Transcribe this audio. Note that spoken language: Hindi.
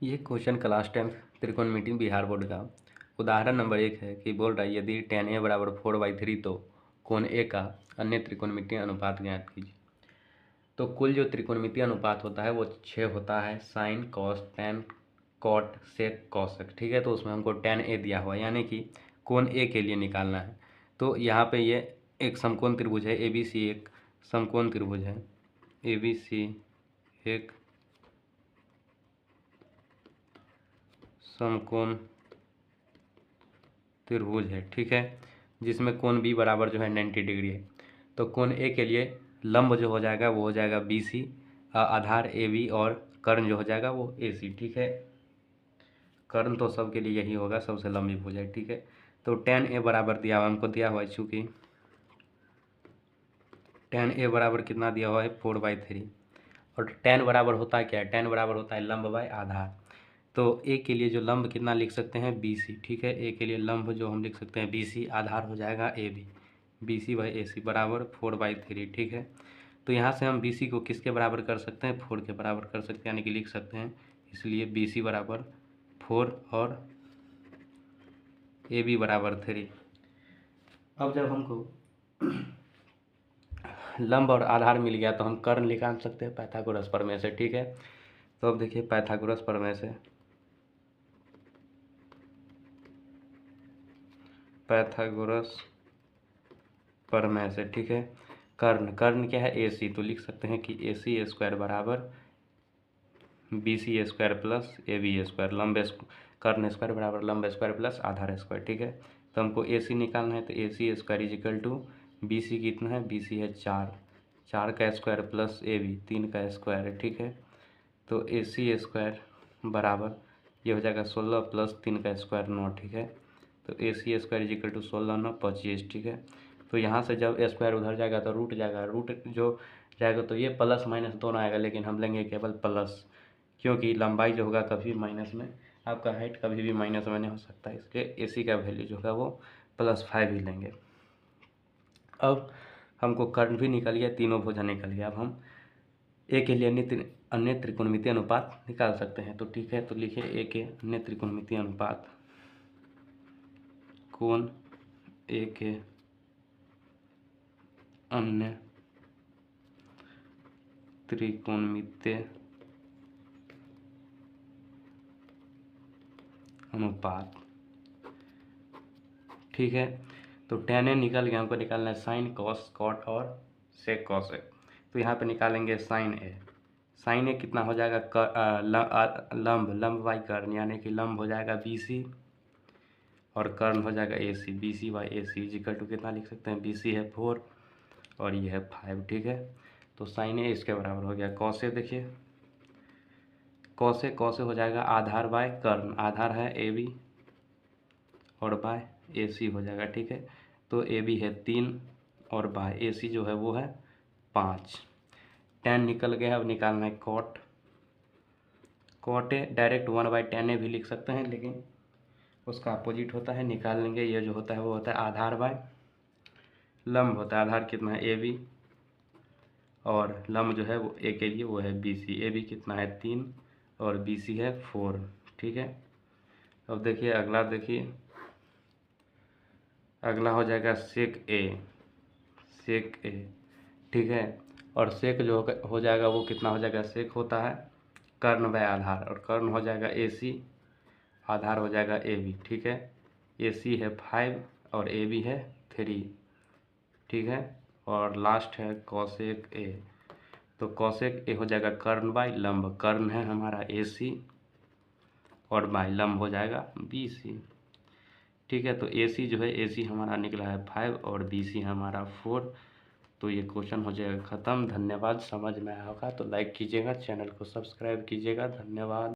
ये क्वेश्चन क्लास 10 त्रिकोणमिति बिहार बोर्ड का उदाहरण नंबर 1 है कि बोल रहा है यदि tan a बराबर 4/3 तो कोण a का अन्य त्रिकोणमितीय अनुपात ज्ञात कीजिए। तो कुल जो त्रिकोणमितीय अनुपात होता है वो 6 होता है, sine cos tan cot sec cosec. ठीक है, तो उसमें हमको tan a दिया हुआ है, यानी कि कोण a के लिए निकालना है। तो यहाँ पे ये एक समकोण त्रिभुज है, ABC एक समकोण त्रिभुज है, ABC एक समकोण त्रिभुज है। ठीक है, जिसमें कोण B बराबर जो है 90 डिग्री है। तो कोण A के लिए लंब जो हो जाएगा वो हो जाएगा BC, आधार AB और कर्ण जो हो जाएगा वो AC। ठीक है, कर्ण तो सबके लिए यही होगा, सबसे लंबी भुज है। ठीक है, तो tan A बराबर दिया हुआ हमको दिया हुआ है, चूँकि tan A बराबर कितना दिया हुआ है 4/3, और tan बराबर होता है क्या है, tan बराबर होता है लंब बाय आधार। तो A के लिए जो लंब कितना लिख सकते हैं BC। ठीक है, A के लिए लंब जो हम लिख सकते हैं BC, आधार हो जाएगा AB, BC/AC बराबर 4/3। ठीक है, तो यहाँ से हम BC को किसके बराबर कर सकते हैं, 4 के बराबर कर सकते हैं, यानी कि लिख सकते हैं, इसलिए BC बराबर 4 और AB बराबर 3। अब जब हमको लंब और आधार मिल गया तो हम कर्ण निकाल सकते हैं पाइथागोरस प्रमेय से। ठीक है, तो अब देखिए पाइथागोरस प्रमेय से, पाइथागोरस प्रमेय से, ठीक है, कर्ण क्या है AC, तो लिख सकते हैं कि AC² बराबर BC² प्लस AB², कर्ण स्क्वायर बराबर लंब स्क्वायर प्लस आधार स्क्वायर। ठीक है, तो हमको AC निकालना है, तो AC² इजिकल टू BC कितना है, BC है 4 का स्क्वायर प्लस AB 3 का स्क्वायर है। ठीक है, तो AC² बराबर ये हो जाएगा 16 प्लस 3 का स्क्वायर 9। ठीक है, तो AC² इजिकल टू 16 9 25। ठीक है, तो यहाँ से जब स्क्वायर उधर जाएगा तो रूट जाएगा, रूट जो जाएगा तो ये प्लस माइनस दोनों आएगा, लेकिन हम लेंगे केवल प्लस, क्योंकि लंबाई जो होगा कभी माइनस में, आपका हाइट कभी भी माइनस में नहीं हो सकता, इसलिए AC का वैल्यू जो है वो +5 ही लेंगे। अब हमको कर्ण भी निकल गया, तीनों भुजा निकल गया। अब हम A के लिए अन्य त्रिकोणमितीय अनुपात निकाल सकते हैं। तो ठीक है, तो लिखिए A के अन्य त्रिकोणमितीय अनुपात, कोण A के अन्य त्रिकोणमितीय अनुपात। ठीक है, तो tan A निकल गया, हमको निकालना है साइन कॉस कॉट और सेक कॉसेक। तो यहाँ पे निकालेंगे साइन A कितना हो जाएगा, लंब बाई कर्ण, यानी कि लंब हो जाएगा BC और कर्ण हो जाएगा AC, BC/AC इजिकल टू कितना लिख सकते हैं, BC है 4 और ये है 5। ठीक है, तो साइन A इसके बराबर हो गया। कॉस A देखिए, कॉस A हो जाएगा आधार बाय कर्ण, आधार है AB और बाय AC हो जाएगा। ठीक है, तो AB है 3 और बाय AC जो है वो है 5। tan निकल गया, अब निकालना है cot A, direct 1/tan A भी लिख सकते हैं, लेकिन उसका अपोजिट होता है, निकाल लेंगे। ये जो होता है वो होता है आधार बाय लंब होता है, आधार कितना है AB और लंब जो है वो A के लिए वो है BC। AB कितना है 3 और BC है 4। ठीक है, अब देखिए अगला, देखिए अगला हो जाएगा सेक A। ठीक है, और सेक जो हो जाएगा वो कितना हो जाएगा, सेक होता है कर्ण बाय आधार, और कर्ण हो जाएगा AC, आधार हो जाएगा AB। ठीक है, AC है 5 और AB है 3। ठीक है, और लास्ट है कॉसेक A। तो कॉसेक A हो जाएगा कर्ण बाय लंब, कर्ण है हमारा AC और बाय लंब हो जाएगा BC। ठीक है, तो AC जो है, AC हमारा निकला है 5 और BC हमारा 4। तो ये क्वेश्चन हो जाएगा ख़त्म। धन्यवाद, समझ में आया होगा तो लाइक कीजिएगा, चैनल को सब्सक्राइब कीजिएगा। धन्यवाद।